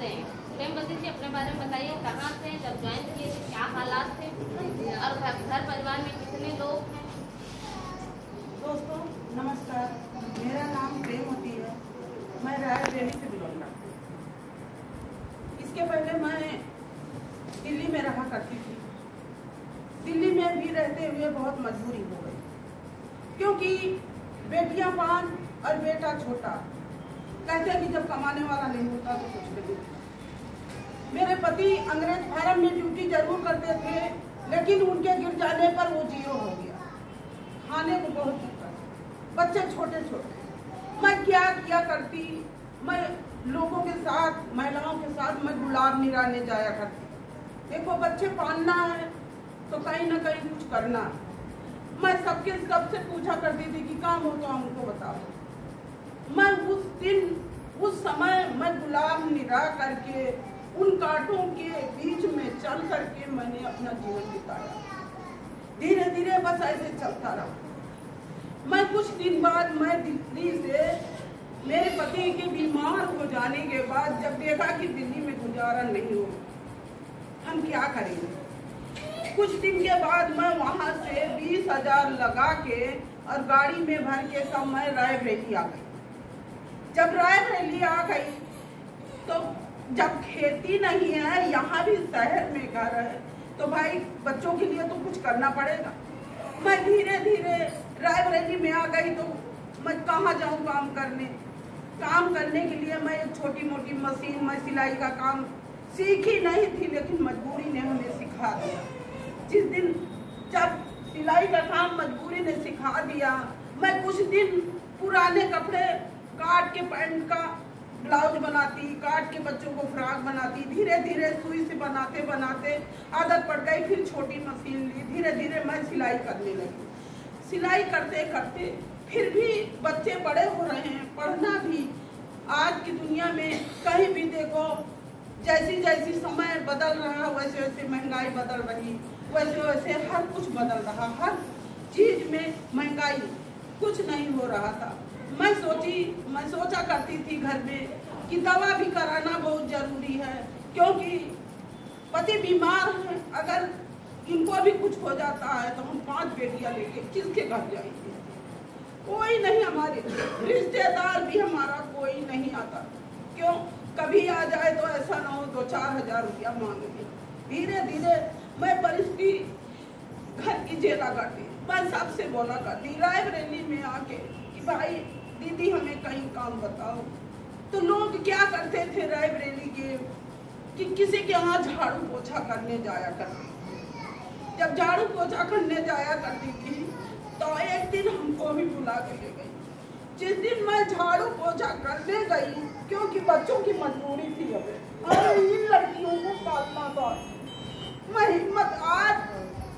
से हैं। प्रेमवती जी, अपने बारे में बताइए, कहाँ से हैं, जब ज्वाइन किए थे क्या हालात थे और घर परिवार में कितने लोग हैं? दोस्तों नमस्कार, मेरा नाम प्रेमवती है। मैं रायबरेली से बिलोंग करती हूँ। इसके पहले मैं दिल्ली में रहा करती थी। दिल्ली में भी रहते हुए बहुत मजबूरी हो गई, क्योंकि बेटियां 5 और बेटा छोटा। कहते हैं कि जब कमाने वाला नहीं होता तो कुछ नहीं। मेरे पति अंग्रेज फार्म में ड्यूटी जरूर करते थे, लेकिन उनके गिर जाने पर वो 0 हो गया। खाने को बहुत दिक्कत, बच्चे छोटे छोटे। मैं क्या किया करती, मैं लोगों के साथ, महिलाओं के साथ मैं गुलाब निराने जाया करती। देखो, बच्चे पालना है तो कहीं ना कहीं कुछ करना है। मैं सबसे पूछा करती थी कि काम हो तो हमको बताओ। मैं उस समय मैं गुलाब निरा करके उन कांटों के बीच में चल करके मैंने अपना जीवन बिताया। धीरे धीरे बस ऐसे चलता रहा। मैं कुछ दिन बाद मैं दिल्ली से मेरे पति के बीमार हो जाने के बाद जब देखा कि दिल्ली में गुजारा नहीं हो, हम क्या करेंगे। कुछ दिन के बाद मैं वहां से 20,000 लगा के और गाड़ी में भर के सब मैं रायबरेली आ गई। जब रायबरेली आ गई तो जब खेती नहीं है, यहाँ भी शहर में घर है, तो भाई बच्चों के लिए तो कुछ करना पड़ेगा। मैं धीरे धीरे रायबरेली में आ गई तो मैं कहाँ जाऊँ काम करने के लिए मैं एक छोटी मोटी मशीन, मैं सिलाई का काम सीखी नहीं थी, लेकिन मजबूरी ने हमें सिखा दिया। जिस दिन जब सिलाई का काम मजबूरी ने सिखा दिया, मैं कुछ दिन पुराने कपड़े काट के पैंट का ब्लाउज बनाती, काट के बच्चों को फ्रॉक बनाती। धीरे धीरे सुई से बनाते बनाते आदत पड़ गई। फिर छोटी मशीन ली, धीरे धीरे मैं सिलाई करने लगी। सिलाई करते करते फिर भी बच्चे बड़े हो रहे हैं, पढ़ना भी। आज की दुनिया में कहीं भी देखो, जैसी जैसी समय बदल रहा वैसे वैसे महंगाई बदल रही, वैसे वैसे हर कुछ बदल रहा। हर चीज में महंगाई, कुछ नहीं हो रहा था। मैं सोचा करती थी घर में कि दवा भी कराना बहुत जरूरी है, क्योंकि पति बीमार है। अगर इनको भी कुछ हो जाता है तो हम 5 बेटियां लेके किसके घर जाएंगे। कोई नहीं, हमारे रिश्तेदार भी हमारा कोई नहीं आता। क्यों, कभी आ जाए तो ऐसा ना हो 2-4 हजार रुपया मांगे। धीरे धीरे मैं परिस्थिति घर की झेला करती। मैं सबसे बोला करती रायबरेली में आके कि भाई दीदी हमें कहीं काम बताओ। तो लोग क्या करते थे रायबरेली के कि किसी के यहाँ झाड़ू पोछा करने जाया करती। जब झाड़ू पोछा करने जाया करती थी तो एक दिन हमको भी बुला के ले गई। जिस दिन मैं झाड़ू पोछा करने गई, क्योंकि बच्चों की मजबूरी थी, हमें इन लड़कियों को पालना था। मैं हिम्मत आज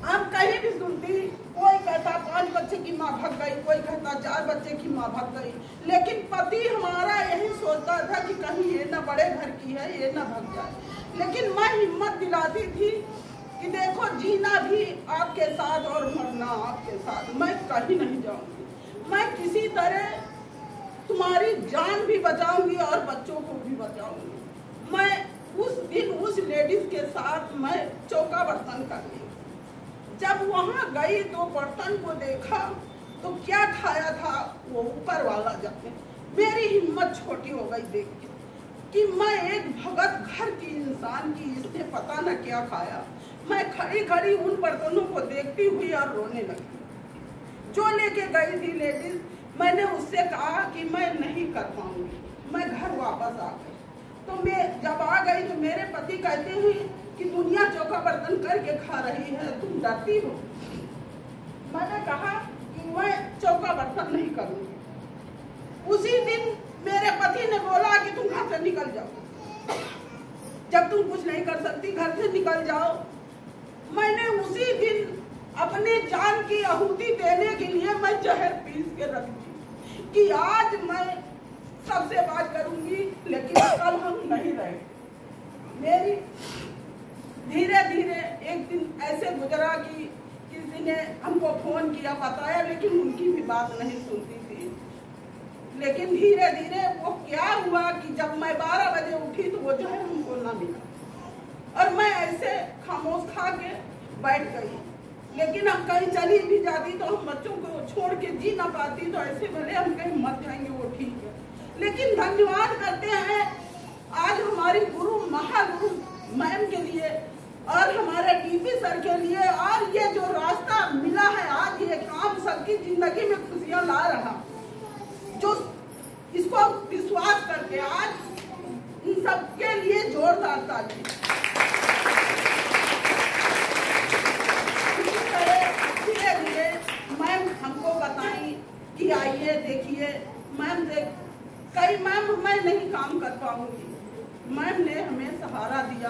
हम कहीं भी सुनती, कोई कहता 5 बच्चे की माँ भाग गई, कोई कहता 4 बच्चे की माँ भाग गई, लेकिन पति हमारा यही सोचता था कि कहीं ये ना बड़े घर की है, ये ना भाग जाए। लेकिन मैं हिम्मत दिलाती थी कि देखो, जीना भी आपके साथ और मरना आपके साथ। मैं कहीं नहीं जाऊंगी, मैं किसी तरह तुम्हारी जान भी बचाऊंगी और बच्चों को भी बचाऊंगी। मैं उस दिन उस लेडीज के साथ मैं चौका बर्तन करने जब वहां गई तो बर्तन को देखा तो क्या खाया था वो ऊपर वाला जाने। मेरी हिम्मत छोटी हो गई देख के कि मैं एक भगत घर की इंसान की, इसने पता न क्या खाया। मैं खड़ी खड़ी उन बर्तनों को देखती हुई और रोने लगी। जो लेके गई थी लेडीज, मैंने उससे कहा कि मैं नहीं कर पाऊंगी, मैं घर वापस आ गई। तो मैं जब आ गई तो मेरे पति कहते हैं कि दुनिया चौका बर्तन करके खा रही है, तुम डरती हो। मैंने कहा कि मैं चौका बर्तन नहीं करूंगी। उसी दिन मेरे पति ने बोला कि तुम घर से निकल जाओ, जब तुम कुछ नहीं कर सकती घर से निकल जाओ। मैंने उसी दिन अपने जान की आहुति देने के लिए मैं जहर पीस के रख दी कि आज मैं सबसे बात करूंगी, लेकिन कल हम नहीं रहे। मेरी धीरे धीरे एक दिन ऐसे गुजरा कि किसी ने हमको फोन किया, बताया, लेकिन उनकी भी बात नहीं सुनती थी। लेकिन धीरे धीरे वो क्या हुआ कि जब मैं 12 बजे उठी तो वो जो है खामोश खा के बैठ गई। लेकिन हम कहीं चली भी जाती तो हम बच्चों को छोड़ के जी ना पाती, तो ऐसे भले हम कहीं मर जाएंगे वो ठीक है। लेकिन धन्यवाद करते हैं आज हमारी गुरु महागुरु मैम के लिए और हमारे डीपी सर के लिए, और ये जो रास्ता मिला है आज, ये काम सबकी जिंदगी में खुशियां ला रहा, जो इसको विश्वास करके आज इन सबके लिए जोरदार ताली। मैम हमको बताई कि आइए देखिए, मैम कई मैम मैं नहीं काम कर पाऊंगी, मैम ने हमें सहारा दिया,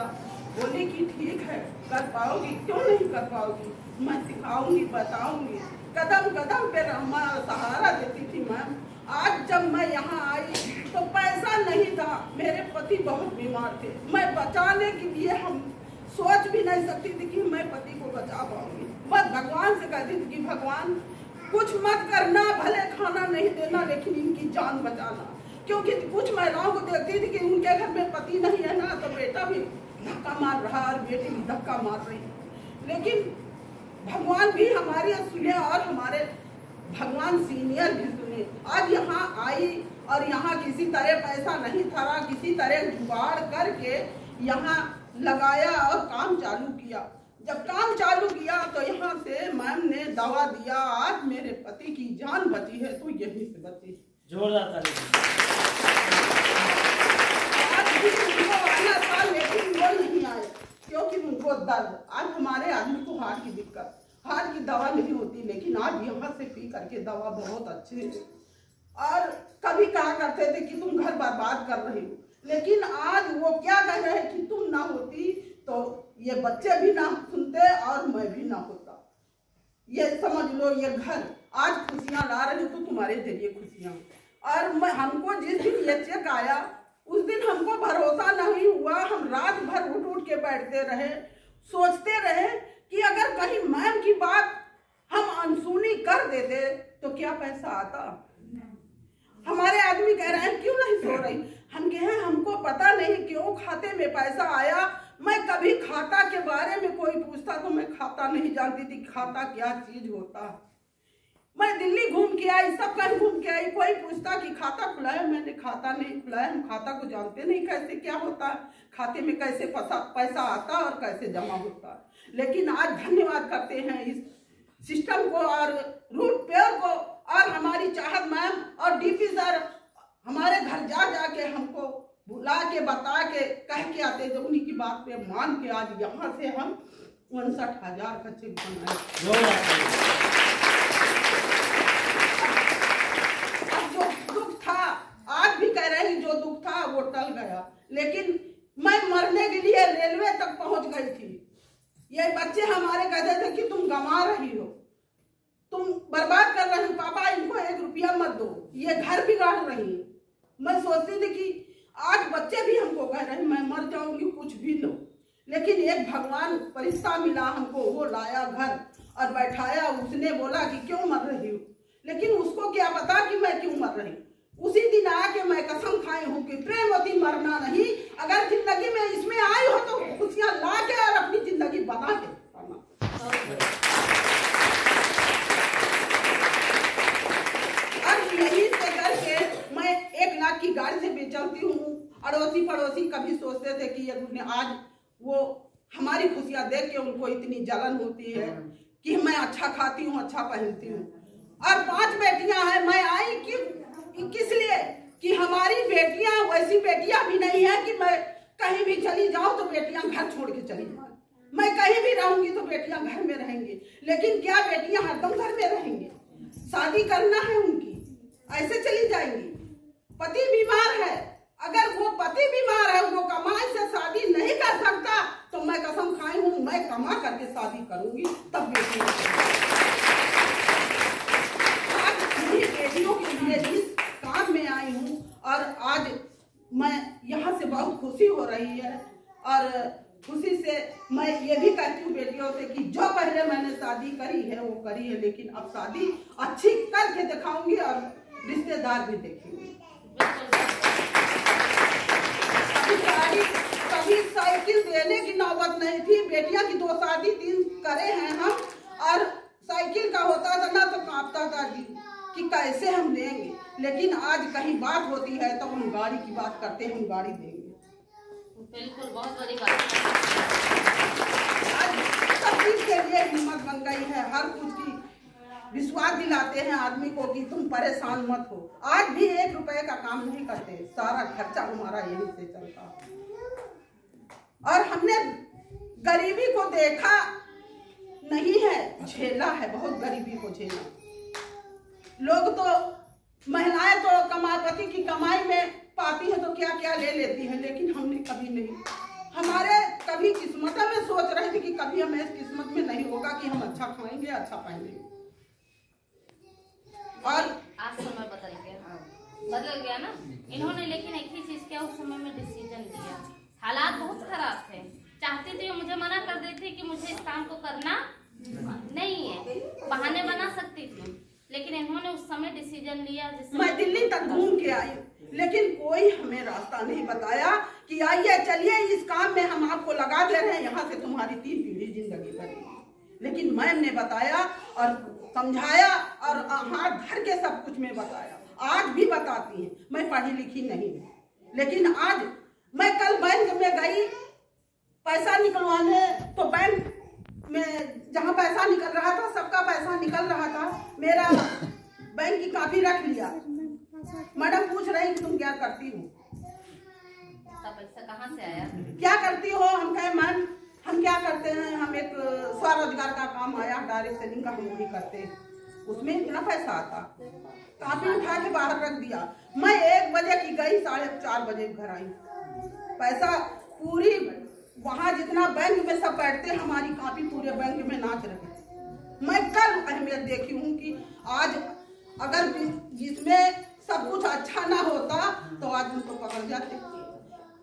बोली कि ठीक है कर पाओगी, क्यों नहीं कर पाओगी, मैं सिखाऊंगी बताऊंगी, कदम कदम पे हमारा सहारा देती थी मैम। आज जब मैं यहाँ आई तो पैसा नहीं था, मेरे पति बहुत बीमार थे, मैं बचाने के लिए हम सोच भी नहीं सकती थी कि मैं पति को बचा पाऊंगी। बस भगवान से कहती थी कि भगवान कुछ मत करना, भले खाना नहीं देना लेकिन इनकी जान बचाना, क्योंकि कुछ महिलाओं को देखती थी कि उनके घर में पति नहीं है ना, तो बेटा भी धक्का मार रहा और बेटी भी धक्का मार रही, लेकिन भगवान भी हमारी सुने और हमारे भगवान सीनियर भी सुने। आज यहाँ आई और यहाँ किसी तरह पैसा नहीं था, किसी तरह जुगाड़ करके यहाँ लगाया और काम चालू किया। जब काम चालू किया तो यहाँ से मैम ने दवा दिया, आज मेरे पति की जान बची है तो यहीं से बची। जोरदार ताली। आज भी उनको आना था लेकिन वो नहीं आए क्योंकि उनको दर्द, आज हमारे आदमी को हार्ट की दिक्कत, हार्ट की दवा नहीं होती, लेकिन आज यहाँ से पी करके दवा बहुत अच्छे है। और कभी कहा करते थे कि तुम घर बर्बाद कर रही हो, लेकिन आज वो क्या कह रहे हैं कि तुम ना होती तो ये बच्चे भी ना सुनते और मैं भी ना होता। ये समझ लो ये घर आज खुशियां ला रही तो तुम्हारे जरिए खुशियां। और मैं हमको जिस दिन ये चेक आया उस दिन हमको भरोसा नहीं हुआ, हम रात भर उठ उठ के बैठते रहे, सोचते रहे कि अगर कहीं मैम की बात हम अनसुनी कर देते तो क्या पैसा आता। हमारे आदमी कह रहे हैं क्यों नहीं सो रही, हम कहे हमको पता नहीं क्यों खाते में पैसा आया, मैं कभी खाता के बारे में कोई पूछता तो मैं खाता नहीं जानती थी खाता क्या चीज होता। मैं दिल्ली घूम के आई, सब कहीं घूम के आई, कोई पूछता कि खाता खुलाया, मैंने खाता नहीं खुलाया, हम खाता को जानते नहीं कैसे क्या होता, खाते में कैसे पैसा आता और कैसे जमा होता। लेकिन आज धन्यवाद करते हैं इस सिस्टम को और रूट पेयर को और हमारी चाहत मैम और डीपी सर हमारे घर जा जाके हमको बुला के बता के कह के आते, जो उन्हीं की बात पे मान के आज यहाँ से हम 59,000 का चेक बनाए। अब जो दुख था आज भी कह रहे हैं, जो दुख था वो टल गया, लेकिन मैं मरने के लिए रेलवे तक पहुंच गई थी। ये बच्चे हमारे कहते थे कि तुम गंवा रही हो, तुम बर्बाद कर रही हो, पापा इनको 1 रुपया मत दो, ये घर बिगाड़ रही है। मैं सोचती थी कि आज बच्चे भी हमको कह रहे हैं मैं मर जाऊंगी कुछ भी लो, लेकिन एक भगवान फरिश्ता मिला हमको, वो लाया घर और बैठाया, उसने बोला कि क्यों मर रही हो, लेकिन उसको क्या पता कि मैं क्यों मर रही। उसी दिन आके मैं कसम खाई हूँ कि प्रेमवती मरना नहीं, अगर जिंदगी में इसमें आई हो तो खुशियां ला के और अपनी जिंदगी बना के यही से करके मैं 1 लाख की गाड़ी से बेचती हूँ। अड़ोसी पड़ोसी कभी सोचते थे कि ये आज वो हमारी खुशियां देख के उनको इतनी जलन होती है कि मैं अच्छा खाती हूँ, अच्छा पहनती हूँ। और 5 बेटियां हैं, मैं आई किस लिए कि हमारी बेटियां वैसी बेटियां भी नहीं है कि मैं कहीं भी चली जाऊं तो बेटियां घर छोड़ के चली जाए, मैं कहीं भी रहूंगी तो बेटियां घर में रहेंगी, लेकिन क्या बेटियां हरदम घर में रहेंगी? शादी करना है उनकी, ऐसे चली जाएंगी। पति बीमार है, अगर वो पति बीमार है, वो कमाई से शादी नहीं कर सकता, तो मैं कसम खाई हूँ मैं कमा करके शादी करूंगी तब बेटी। आज मेरी बेटियों के लिए इस काम में आई हूँ और आज मैं यहाँ से बहुत खुशी हो रही है। और खुशी से मैं ये भी कहती हूँ बेटियों से कि जो पहले मैंने शादी करी है वो करी है, लेकिन अब शादी अच्छी करके दिखाऊंगी और रिश्तेदार भी देखेंगे। कभी साइकिल देने की नौबत नहीं थी। बेटियां की 2 शादी 3 करे हैं हम, और साइकिल का होता था ना तो कांपता था जी कि कैसे हम देंगे। लेकिन आज कहीं बात होती है तो हम गाड़ी की बात करते हैं, हम गाड़ी देंगे। बिल्कुल, बहुत बड़ी बात है। आज सब चीज के लिए हिम्मत बन गई है, हर कुछ की विश्वास दिलाते हैं आदमी को कि तुम परेशान मत हो। आज भी 1 रुपए का काम नहीं करते, सारा खर्चा हमारा यहीं से चलता। और हमने गरीबी को देखा नहीं है, झेला है, बहुत गरीबी को झेला। लोग तो, महिलाएं तो कमापति की कमाई में पाती है तो क्या क्या ले लेती है, लेकिन हमने कभी नहीं। हमारे कभी किस्मत में सोच रहे थे कि कभी हमें इस किस्मत में नहीं होगा कि हम अच्छा खाएंगे, अच्छा पाएंगे। और आज समय बदल गया ना। इन्होंने लेकिन एक ही चीज किया, उस समय में डिसीजन लिया। हालात बहुत खराब थे, चाहती थी मुझे मना कर देती कि मुझे इस काम को करना नहीं है, बहाने बना सकती थी, लेकिन इन्होंने उस समय डिसीजन लिया। मैं दिल्ली तक घूम के आई, लेकिन कोई हमें रास्ता नहीं बताया कि आइए चलिए इस काम में हम आपको लगा दे रहे हैं, यहाँ से तुम्हारी 3 पीढ़ी जिंदगी बनेगी। लेकिन मैम ने बताया और समझाया और हाथ धर के सब कुछ में बताया। आज भी बताती है, मैं पढ़ी लिखी नहीं हूँ, लेकिन आज मैं कल बैंक में गई पैसा निकलवाने, तो बैंक में जहाँ पैसा निकल रहा था, सबका पैसा निकल रहा था, मेरा बैंक की कॉपी रख लिया। मैडम पूछ रही कि तुम क्या करती हो, पैसा कहाँ से आया, क्या करती हो? हम कहे मैम हम क्या करते हैं, हम एक स्वरोजगार का काम आया, डायरेक्ट सेलिंग का, हम वही करते हैं, उसमें इतना पैसा आता। कॉपी उठा के बाहर रख दिया। मैं 1 बजे की गई, 4:30 बजे घर आई। पैसा पूरी वहाँ जितना बैंक में सब बैठते, हमारी कॉपी पूरे बैंक में नाच रहे। मैं कल अहमियत देखी हूँ कि आज अगर जिसमें सब कुछ अच्छा ना होता तो आज उनको पकड़ जाते।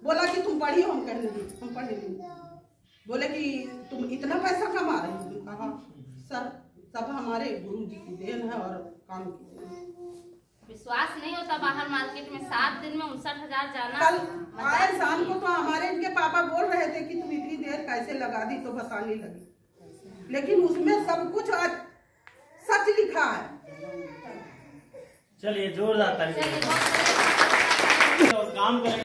बोला कि तुम पढ़ी हो, हम कह नहीं, हम पढ़े नहीं। बोले कि तुम इतना पैसा कमा रहे हो। कहा सर सब हमारे गुरु जी की देन है और काम की देन। विश्वास नहीं होता, बाहर मार्केट में 7 दिन में 59,000 जाना। कल आज शाम को तो हमारे इनके पापा बोल रहे थे कि तुम इतनी देर कैसे लगा दी, तो बताने लगी, लेकिन उसमें सब कुछ आज सच लिखा है। चलिए जोरदार ताली। चलिए, काम करें।